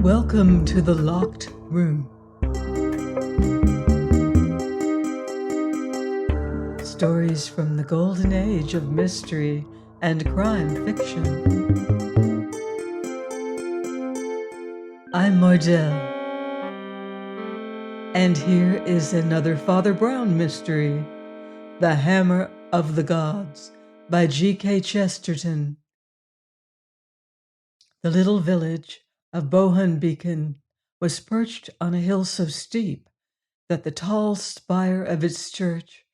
Welcome to the Locked Room. Stories from the golden age of mystery and crime fiction. I'm Mardell, and here is another Father Brown mystery, The Hammer of the Gods by G.K. Chesterton. The little village of Bohun Beacon was perched on a hill so steep that the tall spire of its church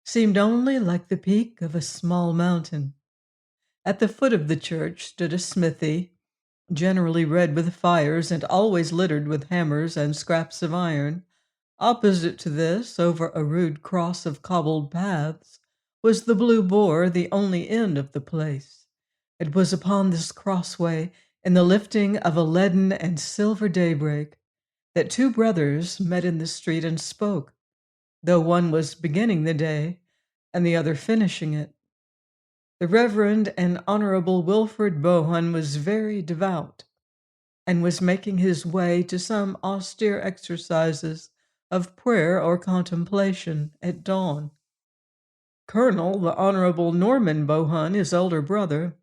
seemed only like the peak of a small mountain. At the foot of the church stood a smithy, generally red with fires and always littered with hammers and scraps of iron. Opposite to this, over a rude cross of cobbled paths, was the Blue Boar, the only inn of the place. It was upon this crossway, in the lifting of a leaden and silver daybreak, that two brothers met in the street and spoke, though one was beginning the day and the other finishing it. The Reverend and Honorable Wilfred Bohun was very devout, and was making his way to some austere exercises of prayer or contemplation at dawn. Colonel, the Honorable Norman Bohun, his elder brother,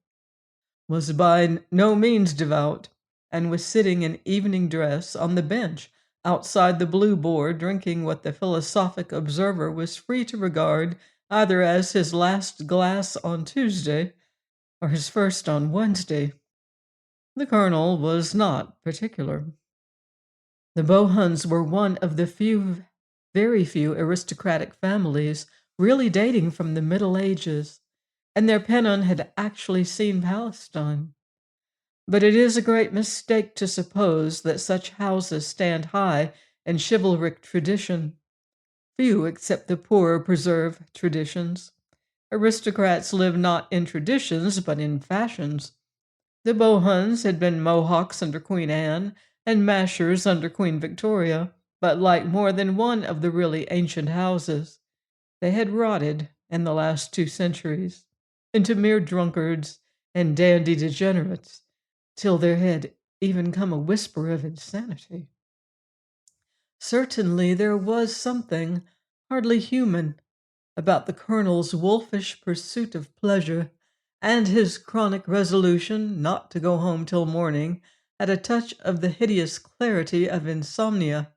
was by no means devout, and was sitting in evening dress on the bench outside the Blue Boar, drinking what the philosophic observer was free to regard either as his last glass on Tuesday or his first on Wednesday. The colonel was not particular. The Bohuns were one of the very few aristocratic families really dating from the Middle Ages, and their pennon had actually seen Palestine. But it is a great mistake to suppose that such houses stand high in chivalric tradition. Few except the poor preserve traditions. Aristocrats live not in traditions, but in fashions. The Bohuns had been Mohawks under Queen Anne and Mashers under Queen Victoria, but like more than one of the really ancient houses, they had rotted in the last 2 centuries into mere drunkards and dandy degenerates, till there had even come a whisper of insanity. Certainly there was something hardly human about the colonel's wolfish pursuit of pleasure, and his chronic resolution not to go home till morning had a touch of the hideous clarity of insomnia.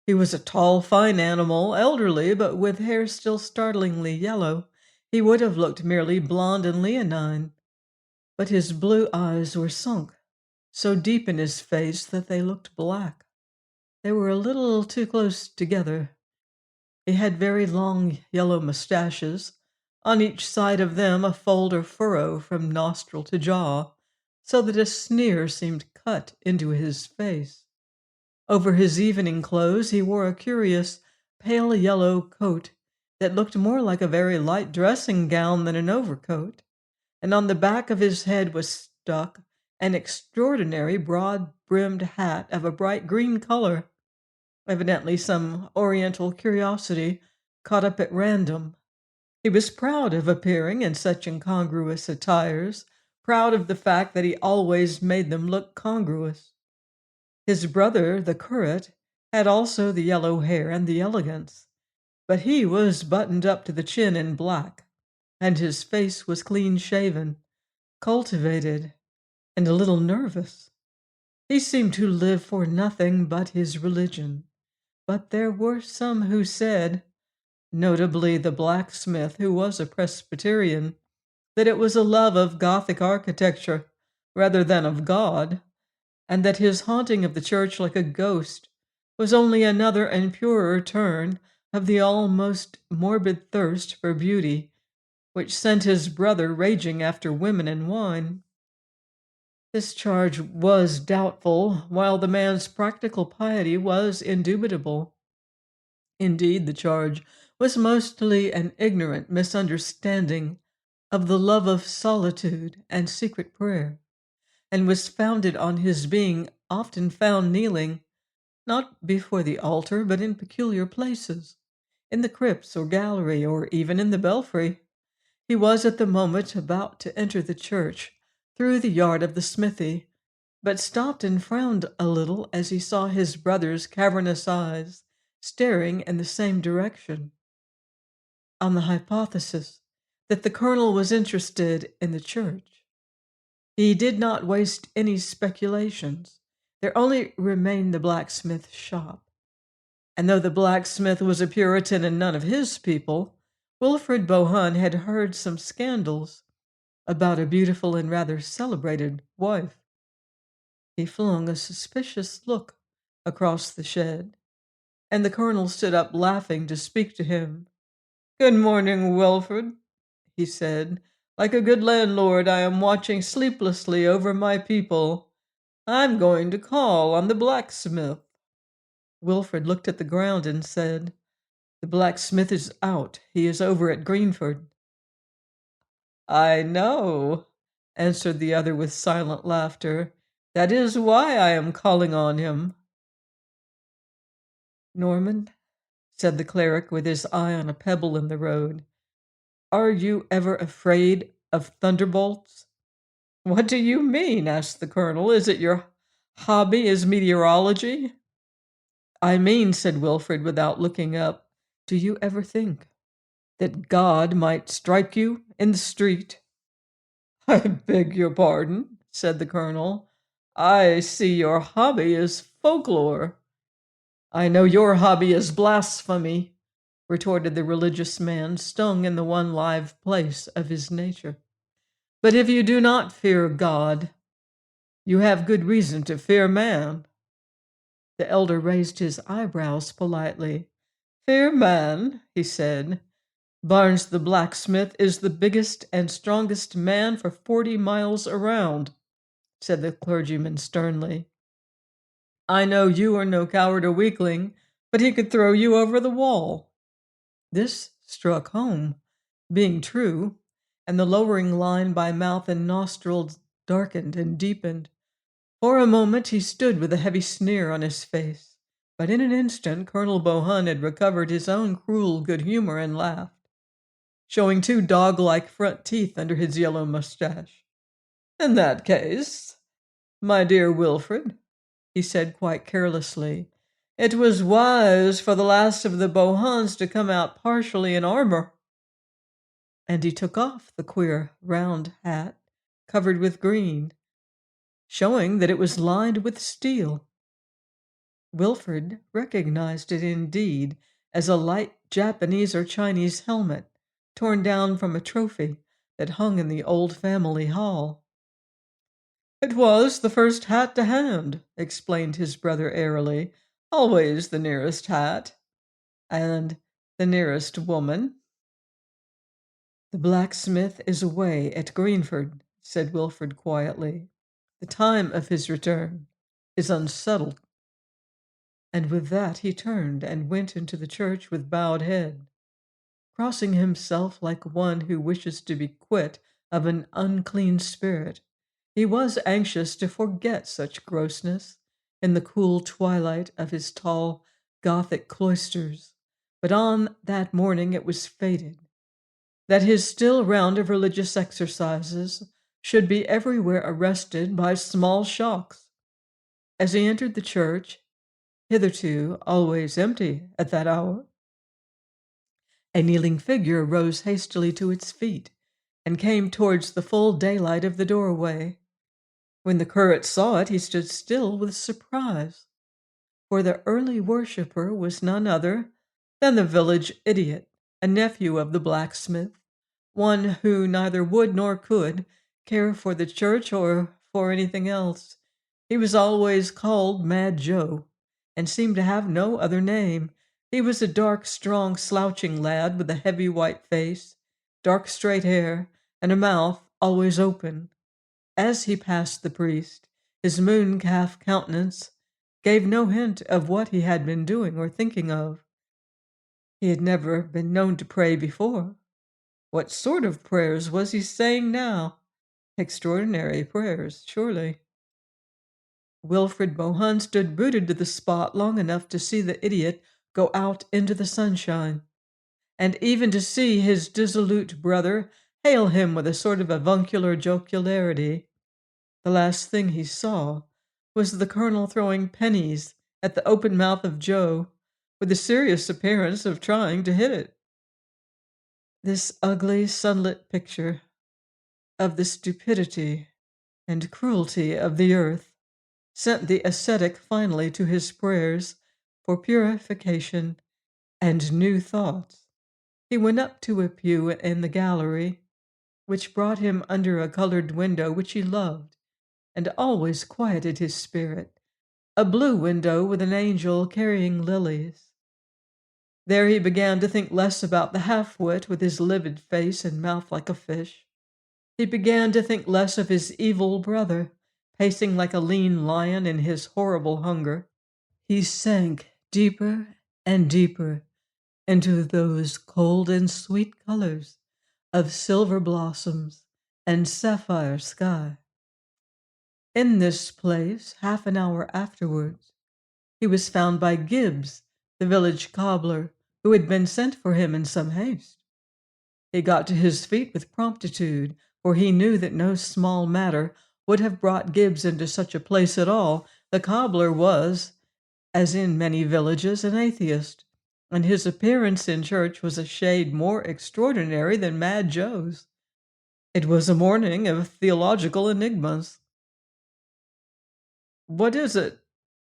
He was a tall, fine animal, elderly, but with hair still startlingly yellow. He would have looked merely blond and leonine, but his blue eyes were sunk so deep in his face that they looked black. They were a little too close together. He had very long yellow mustaches, on each side of them a fold or furrow from nostril to jaw, so that a sneer seemed cut into his face. Over his evening clothes he wore a curious pale yellow coat that looked more like a very light dressing gown than an overcoat, and on the back of his head was stuck an extraordinary broad-brimmed hat of a bright green color, evidently some oriental curiosity caught up at random. He was proud of appearing in such incongruous attires, proud of the fact that he always made them look congruous. His brother, the curate, had also the yellow hair and the elegance, but he was buttoned up to the chin in black, and his face was clean-shaven, cultivated, and a little nervous. He seemed to live for nothing but his religion, but there were some who said, notably the blacksmith, who was a Presbyterian, that it was a love of Gothic architecture rather than of God, and that his haunting of the church like a ghost was only another and purer turn of the almost morbid thirst for beauty which sent his brother raging after women and wine. This charge was doubtful, while the man's practical piety was indubitable. Indeed, the charge was mostly an ignorant misunderstanding of the love of solitude and secret prayer, and was founded on his being often found kneeling, not before the altar, but in peculiar places, in the crypts or gallery, or even in the belfry. He was at the moment about to enter the church through the yard of the smithy, but stopped and frowned a little as he saw his brother's cavernous eyes staring in the same direction. On the hypothesis that the colonel was interested in the church, he did not waste any speculations. There only remained the blacksmith shop. And though the blacksmith was a Puritan and none of his people, Wilfred Bohun had heard some scandals about a beautiful and rather celebrated wife. He flung a suspicious look across the shed, and the colonel stood up laughing to speak to him. "Good morning, Wilfred," he said. "Like a good landlord, I am watching sleeplessly over my people. I'm going to call on the blacksmith." Wilfred looked at the ground and said, "The blacksmith is out. He is over at Greenford." "I know," answered the other with silent laughter. "That is why I am calling on him." "Norman," said the cleric with his eye on a pebble in the road, "are you ever afraid of thunderbolts?" "What do you mean?" asked the colonel. "Is it your hobby is meteorology?" "I mean," said Wilfred without looking up, "do you ever think that God might strike you in the street?" "I beg your pardon," said the colonel. "I see your hobby is folklore." "I know your hobby is blasphemy," retorted the religious man, stung in the one live place of his nature. "But if you do not fear God, you have good reason to fear man." The elder raised his eyebrows politely. "Fear man," he said. "Barnes the blacksmith is the biggest and strongest man for 40 miles around," said the clergyman sternly. "I know you are no coward or weakling, but he could throw you over the wall." This struck home, being true, and the lowering line by mouth and nostrils darkened and deepened. For a moment he stood with a heavy sneer on his face, but in an instant Colonel Bohun had recovered his own cruel good humor and laughed, showing 2 dog-like front teeth under his yellow mustache. "In that case, my dear Wilfred," he said quite carelessly, "it was wise for the last of the Bohuns to come out partially in armor." And he took off the queer round hat covered with green, showing that it was lined with steel. Wilfred recognized it indeed as a light Japanese or Chinese helmet torn down from a trophy that hung in the old family hall. "It was the first hat to hand," explained his brother airily. "Always the nearest hat. And the nearest woman." "The blacksmith is away at Greenford," said Wilfred quietly. "The time of his return is unsettled." And with that he turned and went into the church with bowed head, crossing himself like one who wishes to be quit of an unclean spirit. He was anxious to forget such grossness in the cool twilight of his tall Gothic cloisters, but on that morning it was fated that his still round of religious exercises should be everywhere arrested by small shocks. As he entered the church, hitherto always empty at that hour, a kneeling figure rose hastily to its feet and came towards the full daylight of the doorway. When the curate saw it, he stood still with surprise, for the early worshipper was none other than the village idiot, a nephew of the blacksmith, one who neither would nor could care for the church or for anything else. He was always called Mad Joe, and seemed to have no other name. He was a dark, strong, slouching lad with a heavy white face, dark straight hair, and a mouth always open. As he passed the priest, his moon-calf countenance gave no hint of what he had been doing or thinking of. He had never been known to pray before. What sort of prayers was he saying now? Extraordinary prayers, surely. Wilfred Bohun stood rooted to the spot long enough to see the idiot go out into the sunshine, and even to see his dissolute brother hail him with a sort of avuncular jocularity. The last thing he saw was the colonel throwing pennies at the open mouth of Joe, with a serious appearance of trying to hit it. This ugly, sunlit picture of the stupidity and cruelty of the earth sent the ascetic finally to his prayers for purification and new thoughts. He went up to a pew in the gallery, which brought him under a colored window which he loved and always quieted his spirit, a blue window with an angel carrying lilies. There he began to think less about the half-wit with his livid face and mouth like a fish. He began to think less of his evil brother, pacing like a lean lion in his horrible hunger. He sank deeper and deeper into those cold and sweet colors of silver blossoms and sapphire sky. In this place, half an hour afterwards, he was found by Gibbs, the village cobbler, who had been sent for him in some haste. He got to his feet with promptitude, for he knew that no small matter would have brought Gibbs into such a place at all. The cobbler was, as in many villages, an atheist, and his appearance in church was a shade more extraordinary than Mad Joe's. It was a morning of theological enigmas. "What is it?"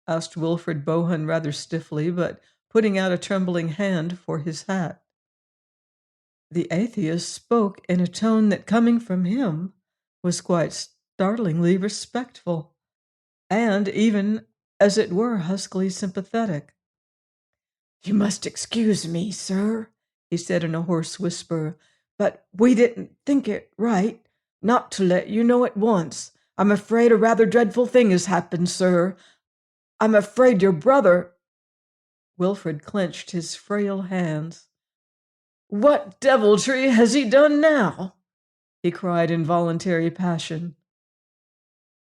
asked Wilfred Bohun rather stiffly, but putting out a trembling hand for his hat. The atheist spoke in a tone that, coming from him, was quite startlingly respectful, and even, as it were, huskily sympathetic. "You must excuse me, sir," he said in a hoarse whisper, "but we didn't think it right not to let you know at once. I'm afraid a rather dreadful thing has happened, sir. I'm afraid your brother—" Wilfred clenched his frail hands. "What deviltry has he done now?" he cried in voluntary passion.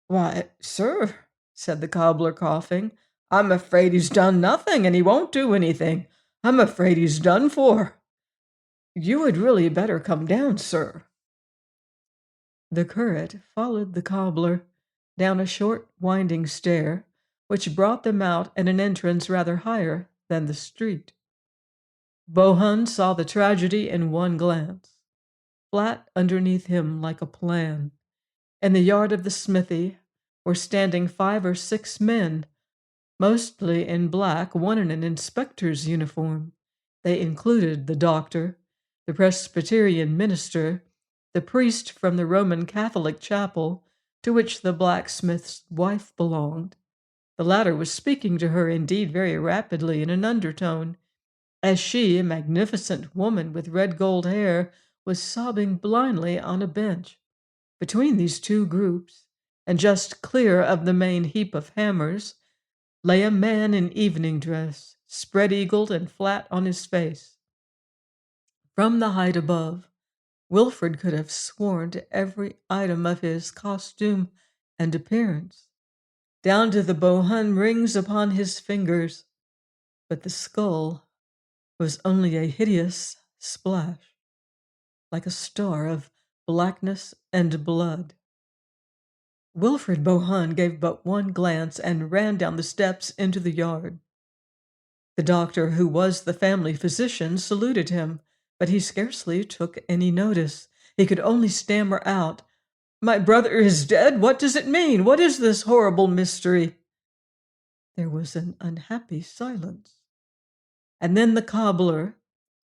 "Why, sir," said the cobbler, coughing, "I'm afraid he's done nothing, and he won't do anything. I'm afraid he's done for. You had really better come down, sir." The curate followed the cobbler down a short winding stair, which brought them out at an entrance rather higher than the street. Bohun saw the tragedy in one glance. Flat underneath him like a plan, in the yard of the smithy, were standing 5 or 6 men, mostly in black, one in an inspector's uniform. They included the doctor, the Presbyterian minister, the priest from the Roman Catholic chapel to which the blacksmith's wife belonged. The latter was speaking to her, indeed, very rapidly in an undertone, as she, a magnificent woman with red gold hair, was sobbing blindly on a bench. Between these two groups, and just clear of the main heap of hammers, lay a man in evening dress, spread-eagled and flat on his face. From the height above, Wilfred could have sworn to every item of his costume and appearance, down to the Bohun rings upon his fingers, but the skull was only a hideous splash, like a star of blackness and blood. Wilfred Bohun gave but one glance and ran down the steps into the yard. The doctor, who was the family physician, saluted him, but he scarcely took any notice. He could only stammer out, "My brother is dead? What does it mean? What is this horrible mystery?" There was an unhappy silence. And then the cobbler,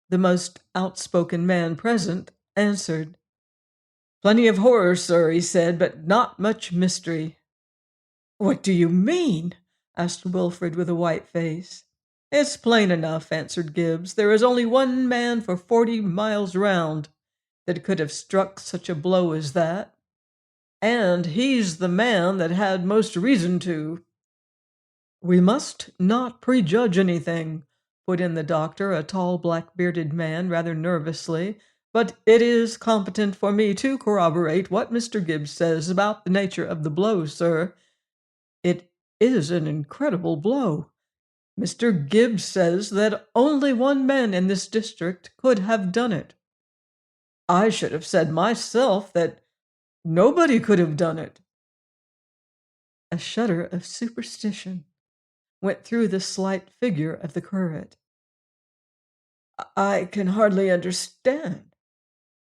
the most outspoken man present, answered. "Plenty of horror, sir," he said, "but not much mystery." "What do you mean?" asked Wilfred with a white face. "It's plain enough," answered Gibbs. "There is only one man for 40 miles round that could have struck such a blow as that, and he's the man that had most reason to." "We must not prejudge anything," put in the doctor, a tall, black-bearded man, rather nervously, "but it is competent for me to corroborate what Mr. Gibbs says about the nature of the blow, sir. It is an incredible blow. Mr. Gibbs says that only one man in this district could have done it. I should have said myself that nobody could have done it." A shudder of superstition went through the slight figure of the curate. "I can hardly understand,"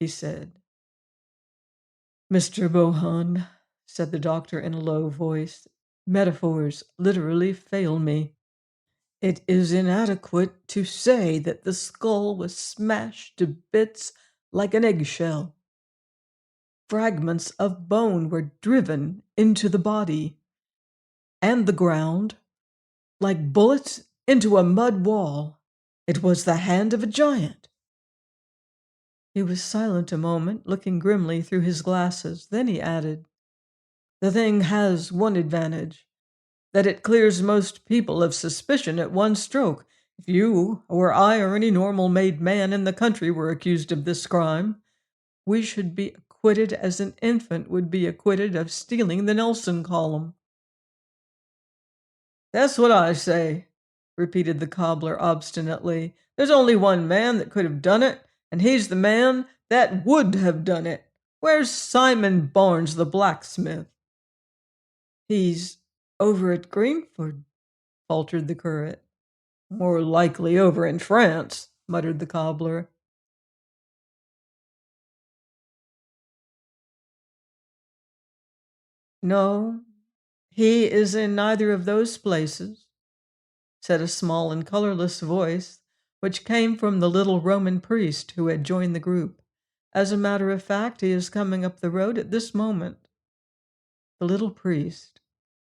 he said. "Mr. Bohun," said the doctor in a low voice, "metaphors literally fail me. It is inadequate to say that the skull was smashed to bits like an eggshell. Fragments of bone were driven into the body and the ground like bullets into a mud wall. It was the hand of a giant." He was silent a moment, looking grimly through his glasses. Then he added, "The thing has one advantage, that it clears most people of suspicion at one stroke. If you or I or any normal-made man in the country were accused of this crime, we should be acquitted as an infant would be acquitted of stealing the Nelson column." "That's what I say," repeated the cobbler obstinately. "There's only one man that could have done it, and he's the man that would have done it. Where's Simon Barnes, the blacksmith?" "He's over at Greenford," faltered the curate. "More likely over in France," muttered the cobbler. "No, he is in neither of those places," said a small and colorless voice, which came from the little Roman priest who had joined the group. "As a matter of fact, he is coming up the road at this moment." The little priest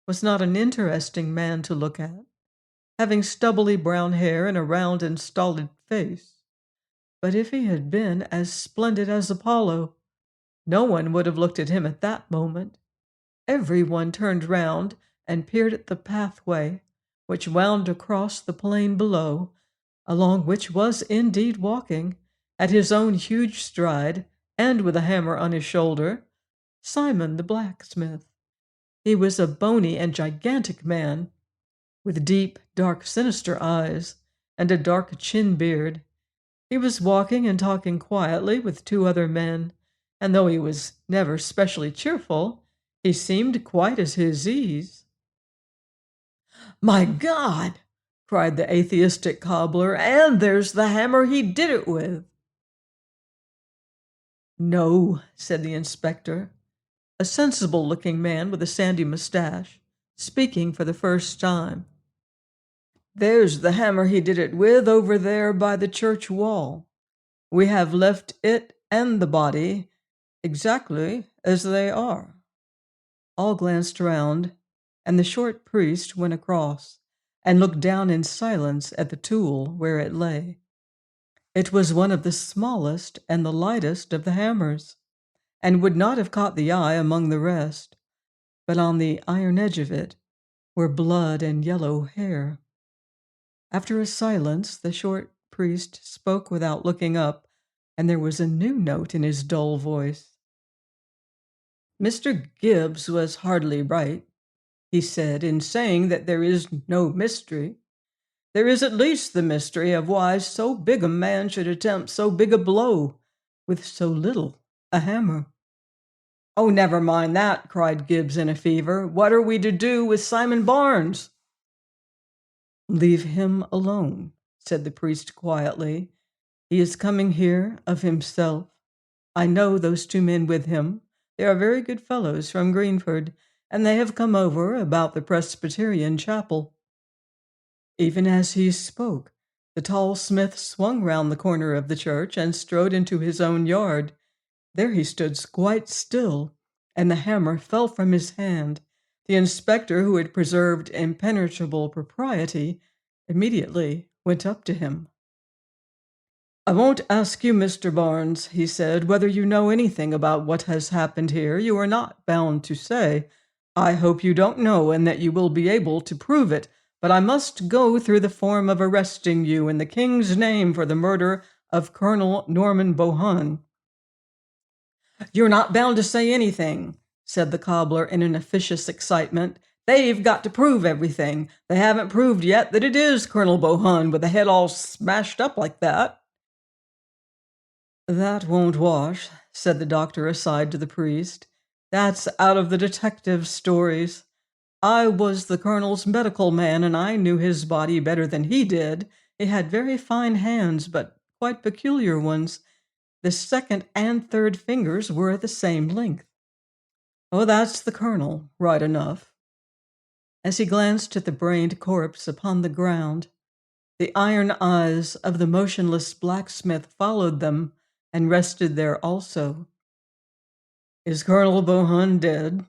was not an interesting man to look at, having stubbly brown hair and a round and stolid face. But if he had been as splendid as Apollo, no one would have looked at him at that moment. Every one turned round and peered at the pathway which wound across the plain below, along which was indeed walking, at his own huge stride, and with a hammer on his shoulder, Simon the blacksmith. He was a bony and gigantic man, with deep, dark, sinister eyes, and a dark chin-beard. He was walking and talking quietly with two other men, and though he was never specially cheerful, he seemed quite at his ease. "My God!" cried the atheistic cobbler, "and there's the hammer he did it with." "No," said the inspector, a sensible-looking man with a sandy mustache, speaking for the first time. "There's the hammer he did it with over there by the church wall. We have left it and the body exactly as they are." All glanced round, and the short priest went across and looked down in silence at the tool where it lay. It was one of the smallest and the lightest of the hammers, and would not have caught the eye among the rest, but on the iron edge of it were blood and yellow hair. After a silence, the short priest spoke without looking up, and there was a new note in his dull voice. "Mr. Gibbs was hardly right," he said, "in saying that there is no mystery. There is at least the mystery of why so big a man should attempt so big a blow with so little a hammer." "Oh, never mind that," cried Gibbs in a fever. "What are we to do with Simon Barnes?" "Leave him alone," said the priest quietly. "He is coming here of himself. I know those two men with him. They are very good fellows from Greenford, and they have come over about the Presbyterian chapel." Even as he spoke, the tall smith swung round the corner of the church and strode into his own yard. There he stood quite still, and the hammer fell from his hand. The inspector, who had preserved impenetrable propriety, immediately went up to him. "I won't ask you, Mr. Barnes," he said, "whether you know anything about what has happened here. You are not bound to say. I hope you don't know and that you will be able to prove it. But I must go through the form of arresting you in the king's name for the murder of Colonel Norman Bohun." "You're not bound to say anything," said the cobbler in an officious excitement. "They've got to prove everything. They haven't proved yet that it is Colonel Bohun with the head all smashed up like that." "That won't wash," said the doctor aside to the priest. "That's out of the detective stories. I was the colonel's medical man, and I knew his body better than he did. He had very fine hands, but quite peculiar ones. The second and third fingers were the same length. Oh, that's the colonel, right enough. As he glanced at the brained corpse upon the ground, the iron eyes of the motionless blacksmith followed them and rested there also. Is Colonel Bohun dead?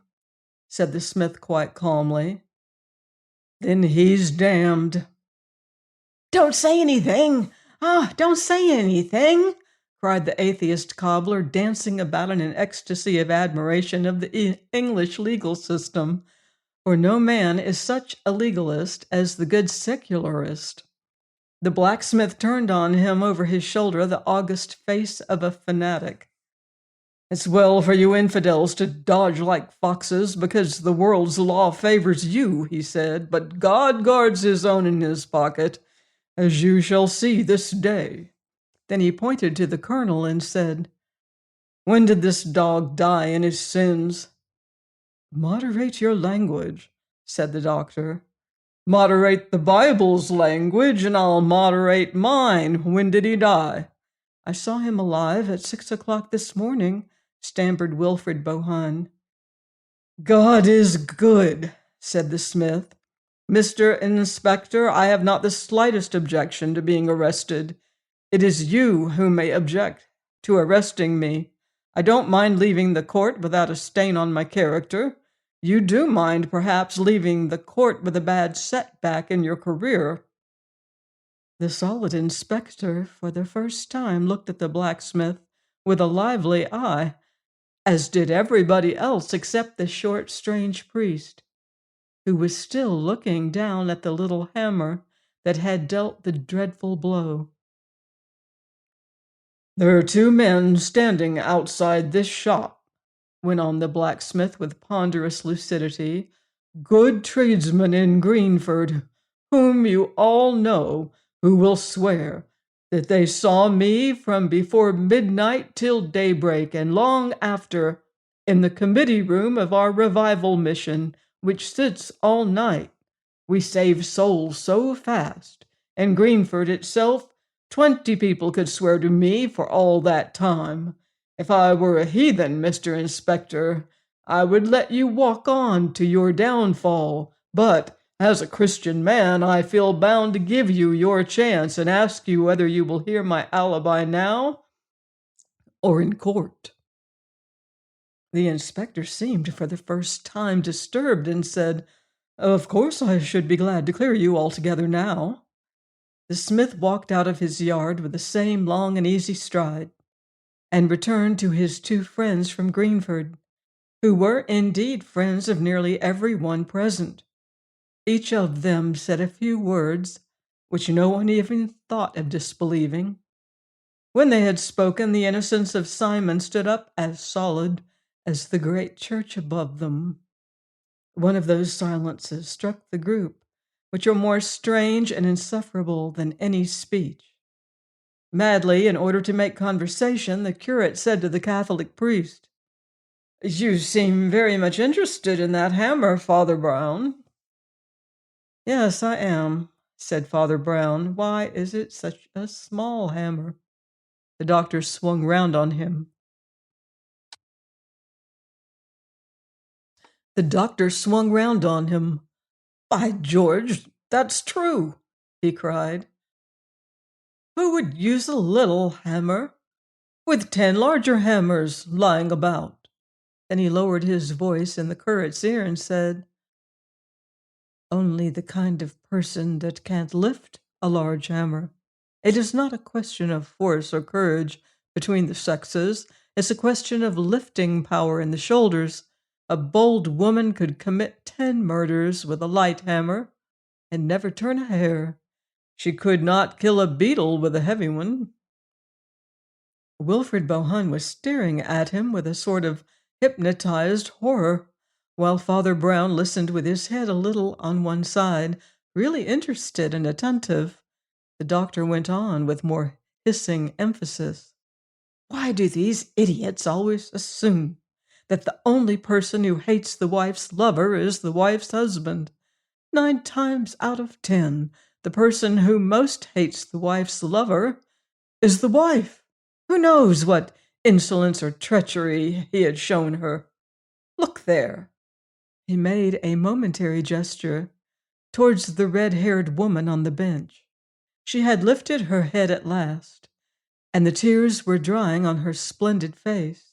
Said the smith quite calmly. Then he's damned. Don't say anything! Ah, don't say anything! Cried the atheist cobbler, dancing about in an ecstasy of admiration of the English legal system. For no man is such a legalist as the good secularist. The blacksmith turned on him over his shoulder the august face of a fanatic. It's well for you infidels to dodge like foxes, because the world's law favors you, he said, but God guards his own in his pocket, as you shall see this day. Then he pointed to the colonel and said, When did this dog die in his sins? Moderate your language, said the doctor. Moderate the Bible's language, and I'll moderate mine. When did he die? I saw him alive at 6 o'clock this morning, stammered Wilfred Bohun. God is good, said the smith. Mr. Inspector, I have not the slightest objection to being arrested. It is you who may object to arresting me. I don't mind leaving the court without a stain on my character. You do mind, perhaps, leaving the court with a bad setback in your career. The solid inspector, for the first time, looked at the blacksmith with a lively eye, as did everybody else except the short, strange priest, who was still looking down at the little hammer that had dealt the dreadful blow. There are two men standing outside this shop, went on the blacksmith with ponderous lucidity, good tradesmen in Greenford, whom you all know, who will swear that they saw me from before midnight till daybreak and long after in the committee room of our revival mission, which sits all night. We save souls so fast. In Greenford itself, 20 people could swear to me for all that time. If I were a heathen, Mr. Inspector, I would let you walk on to your downfall, but as a Christian man, I feel bound to give you your chance and ask you whether you will hear my alibi now or in court. The inspector seemed for the first time disturbed and said, Of course I should be glad to clear you altogether now. The smith walked out of his yard with the same long and easy stride, and returned to his two friends from Greenford, who were indeed friends of nearly every one present. Each of them said a few words, which no one even thought of disbelieving. When they had spoken, the innocence of Simon stood up as solid as the great church above them. One of those silences struck the group, which are more strange and insufferable than any speech. Madly, in order to make conversation, the curate said to the Catholic priest, You seem very much interested in that hammer, Father Brown. Yes, I am, said Father Brown. Why is it such a small hammer? The doctor swung round on him. The doctor swung round on him. By George, that's true, he cried. Who would use a little hammer with 10 larger hammers lying about? Then he lowered his voice in the curate's ear and said, Only the kind of person that can't lift a large hammer. It is not a question of force or courage between the sexes. It's a question of lifting power in the shoulders. A bold woman could commit 10 murders with a light hammer and never turn a hair. She could not kill a beetle with a heavy one. Wilfred Bohun was staring at him with a sort of hypnotized horror, while Father Brown listened with his head a little on one side, really interested and attentive. The doctor went on with more hissing emphasis. Why do these idiots always assume that the only person who hates the wife's lover is the wife's husband. 9 times out of 10, the person who most hates the wife's lover is the wife. Who knows what insolence or treachery he had shown her? Look there. He made a momentary gesture towards the red-haired woman on the bench. She had lifted her head at last, and the tears were drying on her splendid face.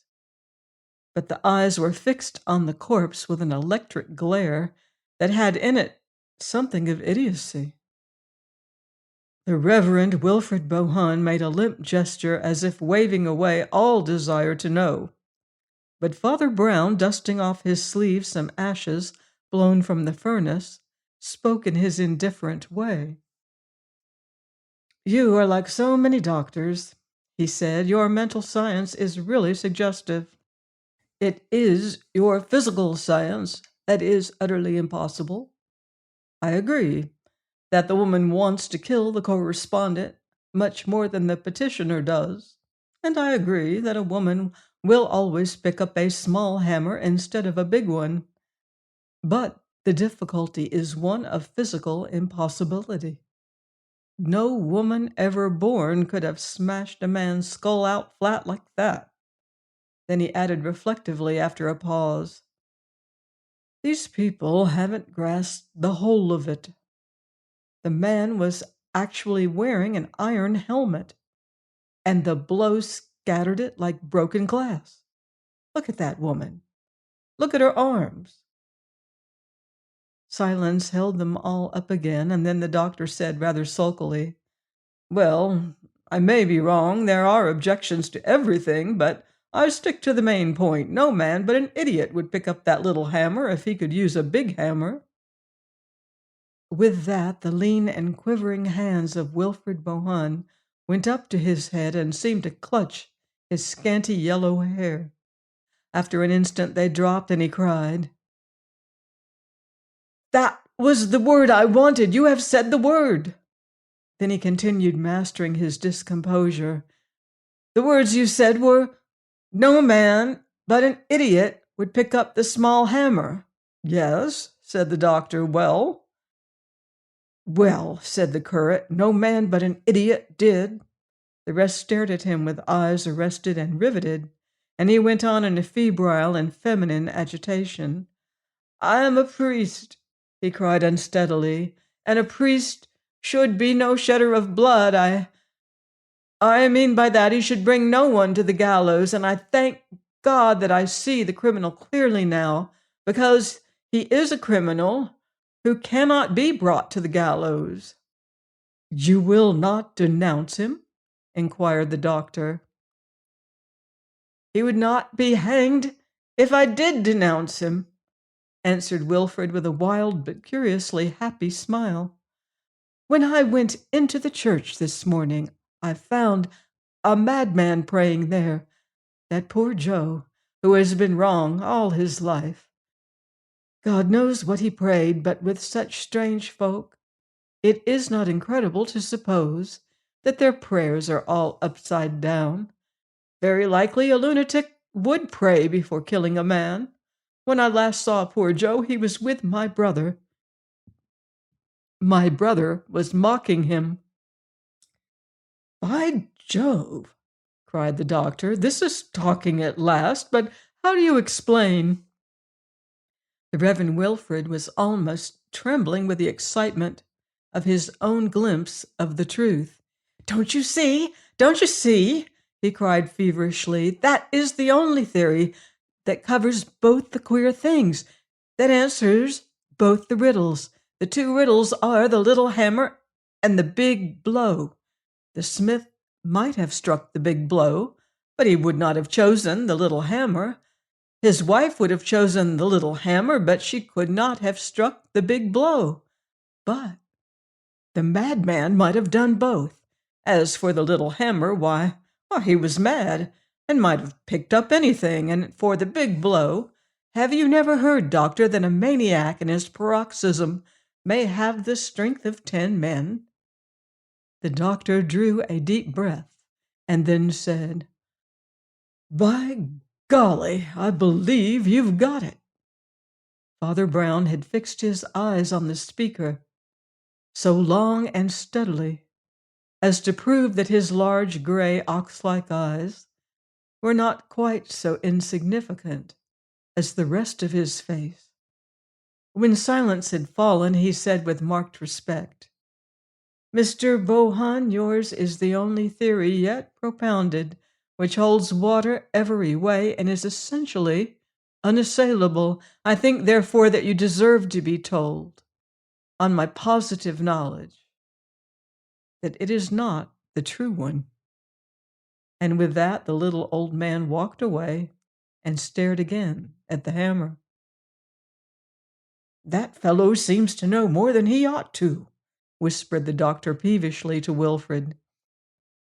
But the eyes were fixed on the corpse with an electric glare that had in it something of idiocy. The Reverend Wilfred Bohun made a limp gesture as if waving away all desire to know. But Father Brown, dusting off his sleeve some ashes blown from the furnace, spoke in his indifferent way. "You are like so many doctors," he said. "Your mental science is really suggestive. It is your physical science that is utterly impossible. I agree that the woman wants to kill the correspondent much more than the petitioner does, and I agree that a woman will always pick up a small hammer instead of a big one. But the difficulty is one of physical impossibility. No woman ever born could have smashed a man's skull out flat like that." Then he added reflectively after a pause, "These people haven't grasped the whole of it. The man was actually wearing an iron helmet, and the blow scattered it like broken glass. Look at that woman. Look at her arms." Silence held them all up again, and then the doctor said rather sulkily, "Well, I may be wrong. There are objections to everything, but I stick to the main point. No man but an idiot would pick up that little hammer if he could use a big hammer." With that, the lean and quivering hands of Wilfred Bohun went up to his head and seemed to clutch his scanty yellow hair. After an instant they dropped, and he cried, "That was the word I wanted! You have said the word!" Then he continued, mastering his discomposure, "The words you said were, 'No man but an idiot would pick up the small hammer.'" "Yes," said the doctor. "Well?" "Well," said the curate, "no man but an idiot did." The rest stared at him with eyes arrested and riveted, and he went on in a febrile and feminine agitation. "I am a priest," he cried unsteadily, "and a priest should be no shedder of blood. I mean by that he should bring no one to the gallows, and I thank God that I see the criminal clearly now, because he is a criminal who cannot be brought to the gallows." "You will not denounce him?" inquired the doctor. "He would not be hanged if I did denounce him," answered Wilfred with a wild but curiously happy smile. "When I went into the church this morning, I found a madman praying there, that poor Joe, who has been wrong all his life. God knows what he prayed, but with such strange folk, it is not incredible to suppose that their prayers are all upside down. Very likely a lunatic would pray before killing a man. When I last saw poor Joe, he was with my brother. My brother was mocking him." "By Jove!" cried the doctor. "This is talking at last, but how do you explain—" The Reverend Wilfred was almost trembling with the excitement of his own glimpse of the truth. "Don't you see? Don't you see?" he cried feverishly. "That is the only theory that covers both the queer things, that answers both the riddles. The two riddles are the little hammer and the big blow. The smith might have struck the big blow, but he would not have chosen the little hammer. His wife would have chosen the little hammer, but she could not have struck the big blow. But the madman might have done both. As for the little hammer, why, he was mad, and might have picked up anything. And for the big blow, have you never heard, doctor, that a maniac in his paroxysm may have the strength of 10 men? The doctor drew a deep breath, and then said, "By Golly, I believe you've got it. Father Brown had fixed his eyes on the speaker so long and steadily as to prove that his large gray ox-like eyes were not quite so insignificant as the rest of his face. When silence had fallen, he said with marked respect, "Mr. Bohun, yours is the only theory yet propounded which holds water every way and is essentially unassailable. I think, therefore, that you deserve to be told, on my positive knowledge, that it is not the true one." And with that, the little old man walked away and stared again at the hammer. "That fellow seems to know more than he ought to," whispered the doctor peevishly to Wilfrid.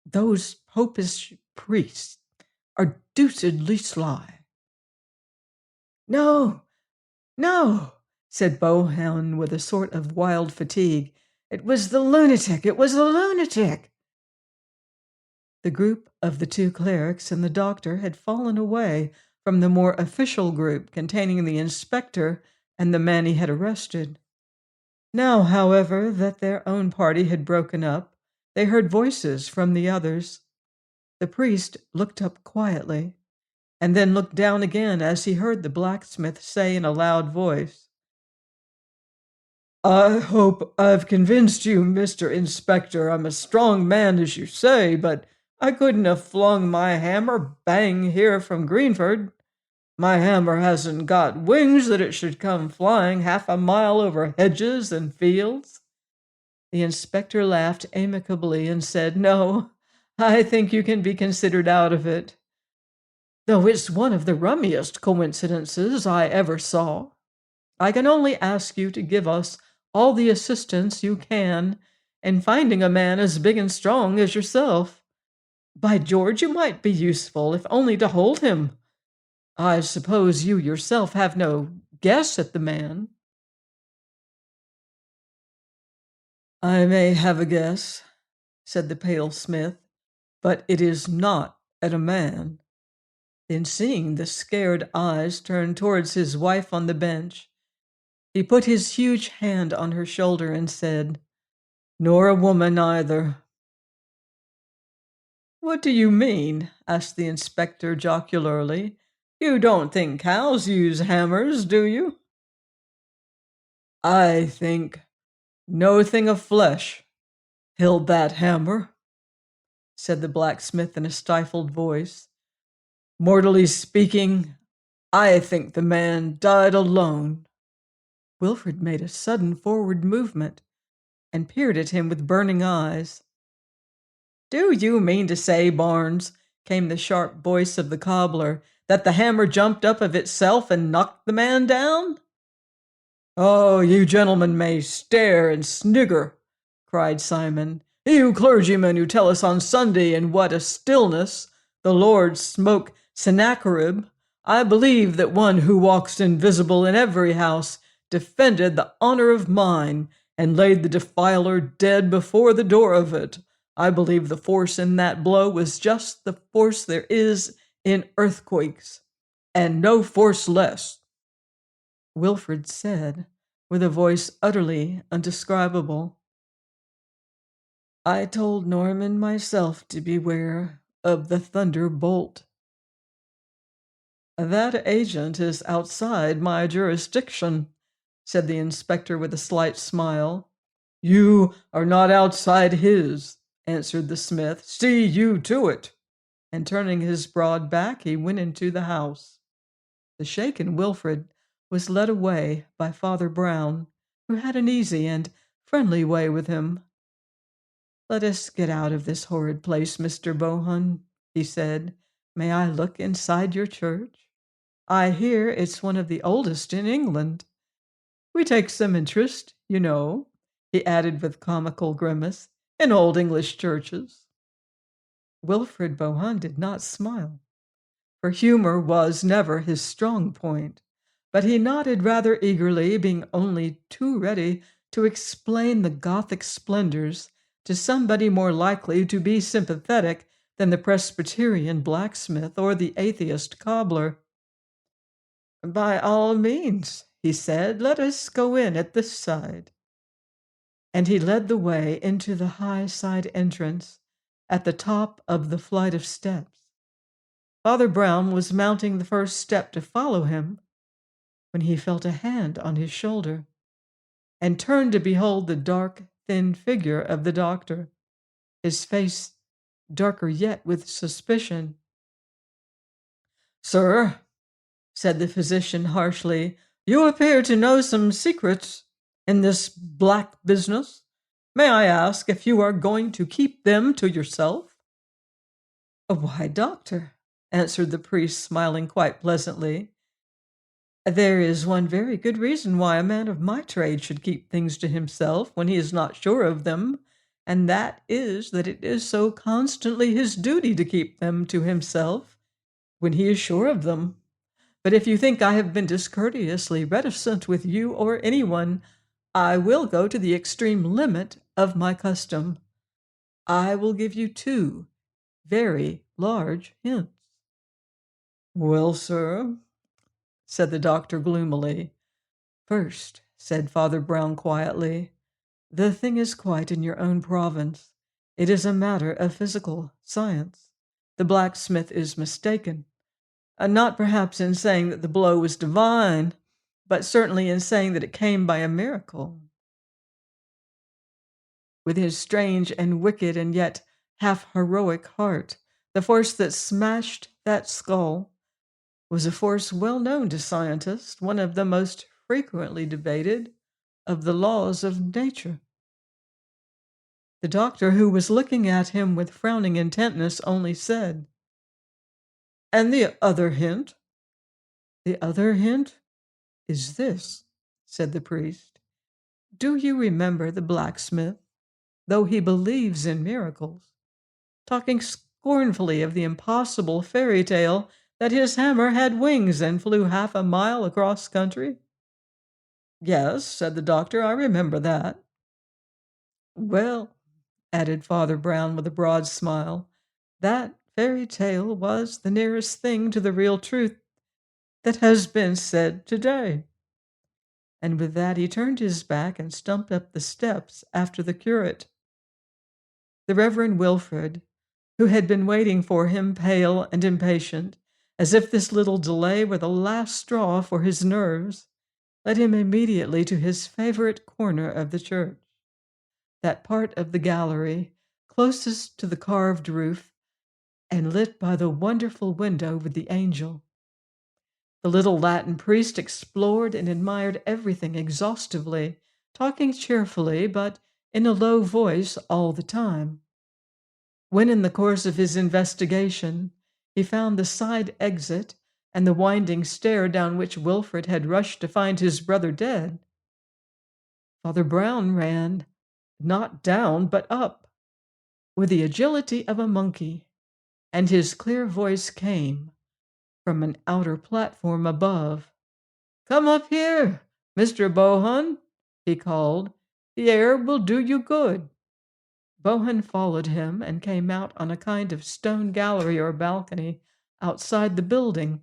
"Those popish priests are deucedly sly." "No, no," said Bohun with a sort of wild fatigue. "It was the lunatic! It was the lunatic!" The group of the two clerics and the doctor had fallen away from the more official group containing the inspector and the man he had arrested. Now, however, that their own party had broken up, they heard voices from the others. The priest looked up quietly, and then looked down again as he heard the blacksmith say in a loud voice, "I hope I've convinced you, Mr. Inspector. I'm a strong man, as you say, but I couldn't have flung my hammer bang here from Greenford. My hammer hasn't got wings that it should come flying half a mile over hedges and fields." The inspector laughed amicably and said, "No, I think you can be considered out of it, though it's one of the rummiest coincidences I ever saw. I can only ask you to give us all the assistance you can in finding a man as big and strong as yourself. By George, you might be useful, if only to hold him. I suppose you yourself have no guess at the man." "I may have a guess," said the pale smith, "but it is not at a man." Then, seeing the scared eyes turned towards his wife on the bench, he put his huge hand on her shoulder and said, "Nor a woman either." "What do you mean?" asked the inspector jocularly. "You don't think cows use hammers, do you?" "I think no thing of flesh held that hammer," said the blacksmith in a stifled voice. "Mortally speaking, I think the man died alone." Wilfrid made a sudden forward movement and peered at him with burning eyes. "Do you mean to say, Barnes," came the sharp voice of the cobbler, "that the hammer jumped up of itself and knocked the man down?" "Oh, you gentlemen may stare and snigger," cried Simon. "You clergymen who tell us on Sunday in what a stillness the Lord smoke Sennacherib, I believe that one who walks invisible in every house defended the honor of mine and laid the defiler dead before the door of it. I believe the force in that blow was just the force there is in earthquakes, and no force less." Wilfrid said, with a voice utterly undescribable, "I told Norman myself to beware of the thunderbolt." "That agent is outside my jurisdiction," said the inspector with a slight smile. "You are not outside his," answered the smith. "See you to it." And turning his broad back, he went into the house. The shaken Wilfrid was led away by Father Brown, who had an easy and friendly way with him. "Let us get out of this horrid place, Mr. Bohun," he said. "May I look inside your church? I hear it's one of the oldest in England. We take some interest, you know," he added with comical grimace, "in old English churches." Wilfrid Bohun did not smile, for humor was never his strong point, but he nodded rather eagerly, being only too ready to explain the Gothic splendors to somebody more likely to be sympathetic than the Presbyterian blacksmith or the atheist cobbler. "By all means," he said, "let us go in at this side." And he led the way into the high side entrance at the top of the flight of steps. Father Brown was mounting the first step to follow him when he felt a hand on his shoulder and turned to behold the dark, thin figure of the doctor, his face darker yet with suspicion. "Sir," said the physician harshly, "you appear to know some secrets in this black business. May I ask if you are going to keep them to yourself?" "Why, doctor," answered the priest, smiling quite pleasantly, "there is one very good reason why a man of my trade should keep things to himself when he is not sure of them, and that is that it is so constantly his duty to keep them to himself when he is sure of them. But if you think I have been discourteously reticent with you or anyone, I will go to the extreme limit of my custom. I will give you two very large hints." "Well, sir," said the doctor gloomily. "First," said Father Brown quietly, "the thing is quite in your own province. It is a matter of physical science. The blacksmith is mistaken. Not perhaps in saying that the blow was divine, but certainly in saying that it came by a miracle. With his strange and wicked and yet half heroic heart, the force that smashed that skull was a force well known to scientists, one of the most frequently debated of the laws of nature." The doctor, who was looking at him with frowning intentness, only said, "And the other hint?" "The other hint is this," said the priest. "Do you remember the blacksmith, though he believes in miracles, talking scornfully of the impossible fairy tale that his hammer had wings and flew half a mile across country?" "Yes," said the doctor, "I remember that." "Well," added Father Brown with a broad smile, "that fairy tale was the nearest thing to the real truth that has been said today." And with that he turned his back and stumped up the steps after the curate. The Reverend Wilfrid, who had been waiting for him, pale and impatient, as if this little delay were the last straw for his nerves, led him immediately to his favorite corner of the church, that part of the gallery closest to the carved roof and lit by the wonderful window with the angel. The little Latin priest explored and admired everything exhaustively, talking cheerfully, but in a low voice all the time. When, in the course of his investigation, he found the side exit and the winding stair down which Wilfrid had rushed to find his brother dead, Father Brown ran, not down, but up, with the agility of a monkey, and his clear voice came from an outer platform above. "Come up here, Mr. Bohun," he called. "The air will do you good." Bohun followed him and came out on a kind of stone gallery or balcony outside the building,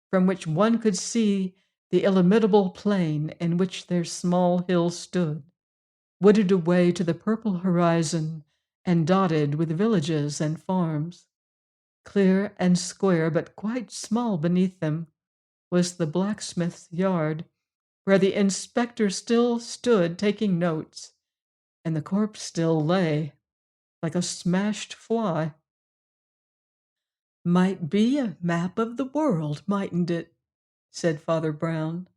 from which one could see the illimitable plain in which their small hill stood, wooded away to the purple horizon and dotted with villages and farms. Clear and square, but quite small beneath them, was the blacksmith's yard, where the inspector still stood taking notes, and the corpse still lay, like a smashed fly. "Might be a map of the world, mightn't it?" said Father Brown.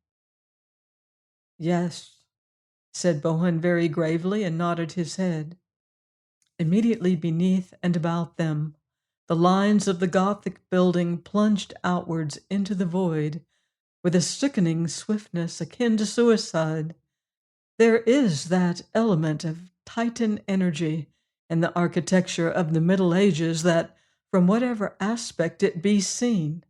"Yes," said Bohun very gravely, and nodded his head. Immediately beneath and about them, the lines of the Gothic building plunged outwards into the void with a sickening swiftness akin to suicide. There is that element of Titan energy in the architecture of the Middle Ages that, from whatever aspect it be seen,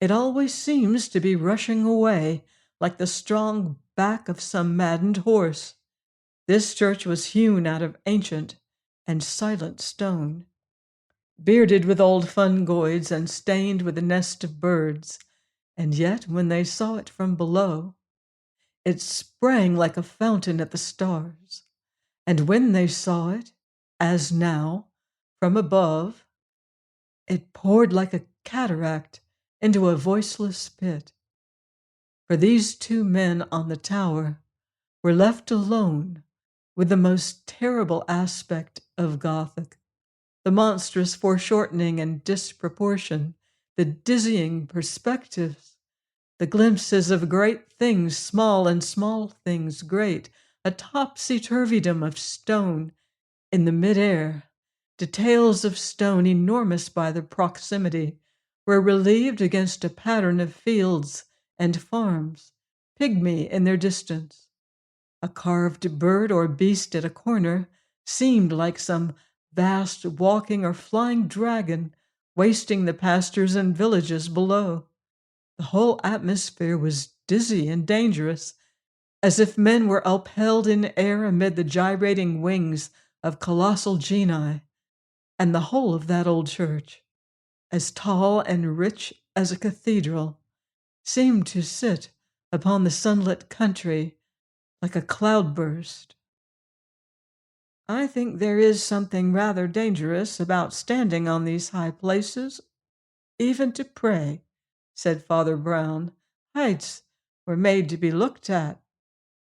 it always seems to be rushing away like the strong back of some maddened horse. This church was hewn out of ancient and silent stone. bearded with old fungoids and stained with a nest of birds, and yet when they saw it from below, it sprang like a fountain at the stars, and when they saw it, as now, from above, it poured like a cataract into a voiceless pit. For these two men on the tower were left alone with the most terrible aspect of Gothic, the monstrous foreshortening and disproportion, the dizzying perspectives, the glimpses of great things small and small things great, a topsy-turvydom of stone in the mid-air. Details of stone enormous by their proximity were relieved against a pattern of fields and farms, pygmy in their distance. A carved bird or beast at a corner seemed like some vast walking or flying dragon wasting the pastures and villages below. The whole atmosphere was dizzy and dangerous, as if men were upheld in air amid the gyrating wings of colossal genii, and the whole of that old church, as tall and rich as a cathedral, seemed to sit upon the sunlit country like a cloudburst. I think there is something rather dangerous about standing on these high places, even to pray, said Father Brown. Heights were made to be looked at,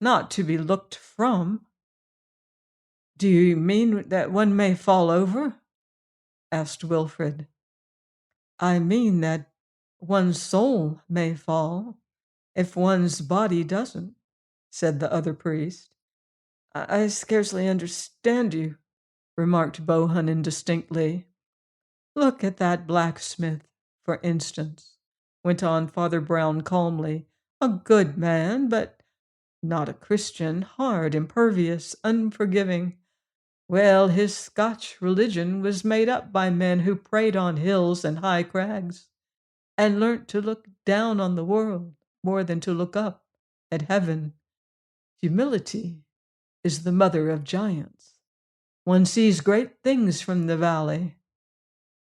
not to be looked from. Do you mean that one may fall over? Asked Wilfrid. I mean that one's soul may fall if one's body doesn't, said the other priest. I scarcely understand you, remarked Bohun indistinctly. Look at that blacksmith, for instance, went on Father Brown calmly. A good man, but not a Christian, hard, impervious, unforgiving. Well, his Scotch religion was made up by men who prayed on hills and high crags, and learnt to look down on the world more than to look up at heaven. Humility is the mother of giants. One sees great things from the valley,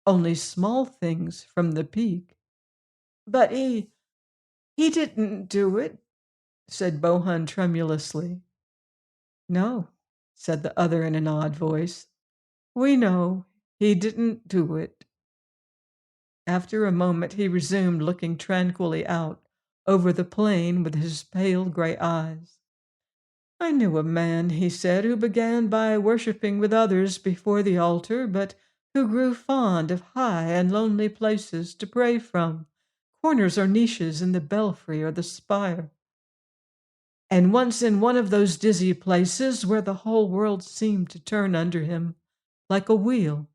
only small things from the peak. But he didn't do it, said Bohun tremulously. No, said the other in an odd voice. We know he didn't do it. After a moment he resumed, looking tranquilly out over the plain with his pale gray eyes. I knew a man, he said, who began by worshipping with others before the altar, but who grew fond of high and lonely places to pray from, corners or niches in the belfry or the spire. And once in one of those dizzy places where the whole world seemed to turn under him like a wheel,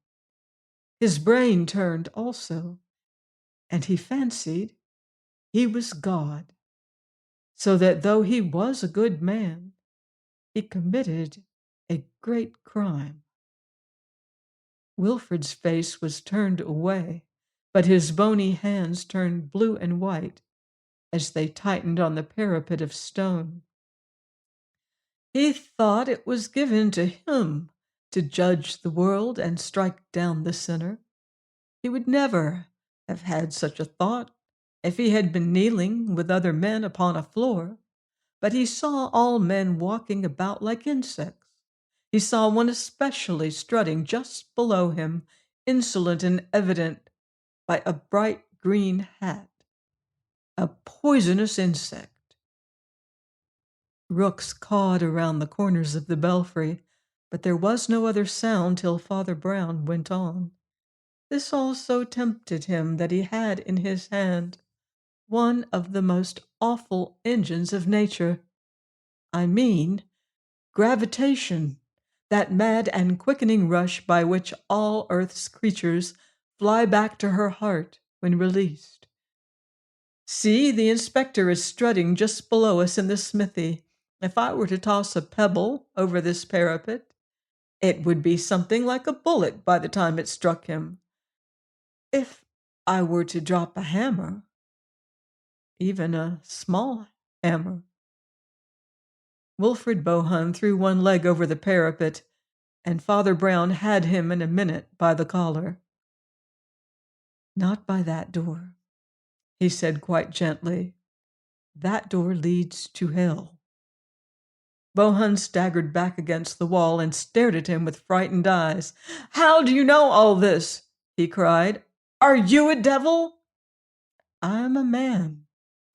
his brain turned also, and he fancied he was God, so that though he was a good man, he committed a great crime. Wilfrid's face was turned away, but his bony hands turned blue and white as they tightened on the parapet of stone. He thought it was given to him to judge the world and strike down the sinner. He would never have had such a thought if he had been kneeling with other men upon a floor, but he saw all men walking about like insects. He saw one especially strutting just below him, insolent and evident by a bright green hat. A poisonous insect. Rooks cawed around the corners of the belfry, but there was no other sound till Father Brown went on. This also tempted him that he had in his hand one of the most awful engines of nature. I mean, gravitation, that mad and quickening rush by which all earth's creatures fly back to her heart when released. See, the inspector is strutting just below us in the smithy. If I were to toss a pebble over this parapet, it would be something like a bullet by the time it struck him. If I were to drop a hammer, even a small hammer. Wilfrid Bohun threw one leg over the parapet, and Father Brown had him in a minute by the collar. Not by that door, he said quite gently. That door leads to hell. Bohun staggered back against the wall and stared at him with frightened eyes. How do you know all this? He cried. Are you a devil? I'm a man,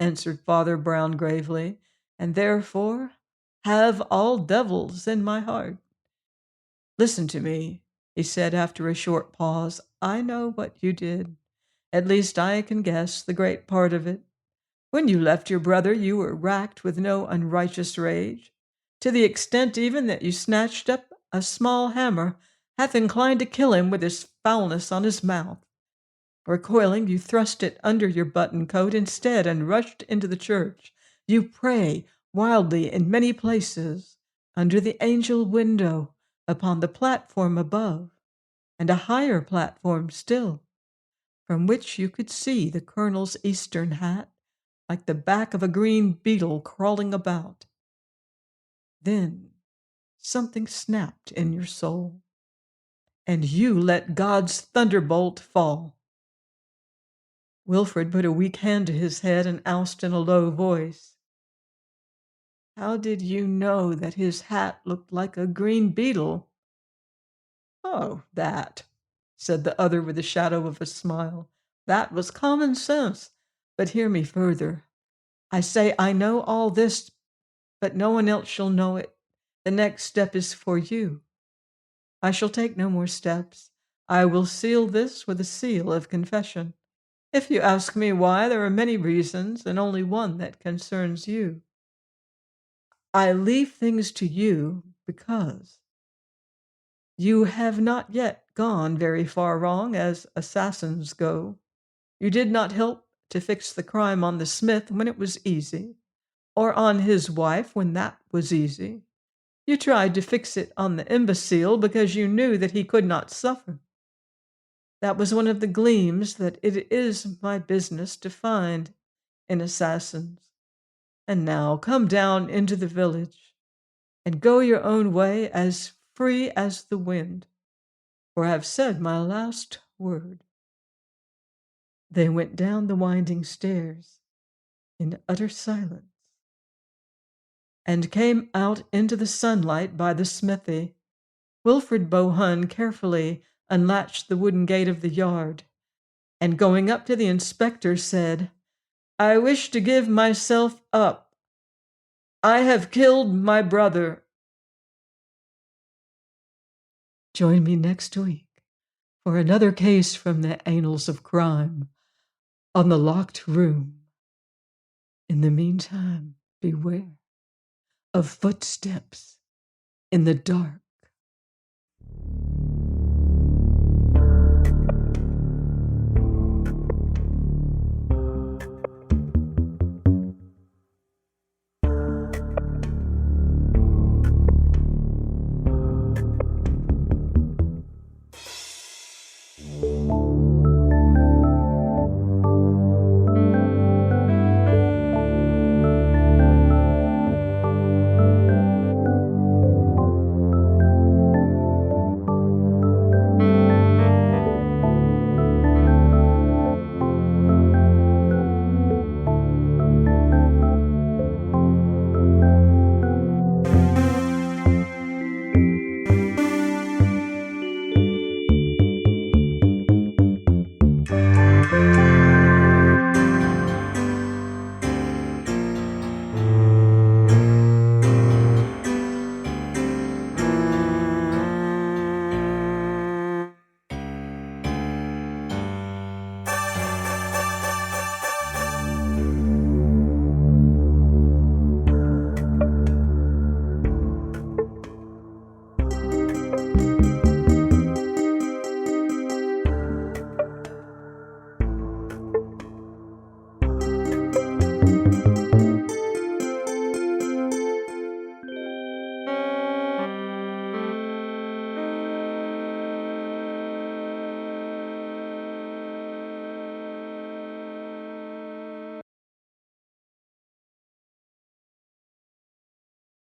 answered Father Brown gravely, and therefore have all devils in my heart. Listen to me, he said after a short pause. I know what you did. At least I can guess the great part of it. When you left your brother, you were racked with no unrighteous rage, to the extent even that you snatched up a small hammer, half inclined to kill him with his foulness on his mouth. Recoiling, you thrust it under your button coat instead and rushed into the church. You pray wildly in many places, under the angel window, upon the platform above, and a higher platform still, from which you could see the colonel's Eastern hat, like the back of a green beetle crawling about. Then something snapped in your soul, and you let God's thunderbolt fall. Wilfred put a weak hand to his head and asked in a low voice, How did you know that his hat looked like a green beetle? Oh, that, said the other with the shadow of a smile. That was common sense. But hear me further. I say I know all this, but no one else shall know it. The next step is for you. I shall take no more steps. I will seal this with a seal of confession. If you ask me why, there are many reasons, and only one that concerns you. I leave things to you because you have not yet gone very far wrong as assassins go. You did not help to fix the crime on the smith when it was easy, or on his wife when that was easy. You tried to fix it on the imbecile because you knew that he could not suffer. That was one of the gleams that it is my business to find in assassins. And now come down into the village and go your own way as free as the wind, for I have said my last word. They went down the winding stairs in utter silence and came out into the sunlight by the smithy. Wilfred Bohun carefully unlatched the wooden gate of the yard, and going up to the inspector said, I wish to give myself up. I have killed my brother. Join me next week for another case from the annals of crime on The Locked Room. In the meantime, beware of footsteps in the dark.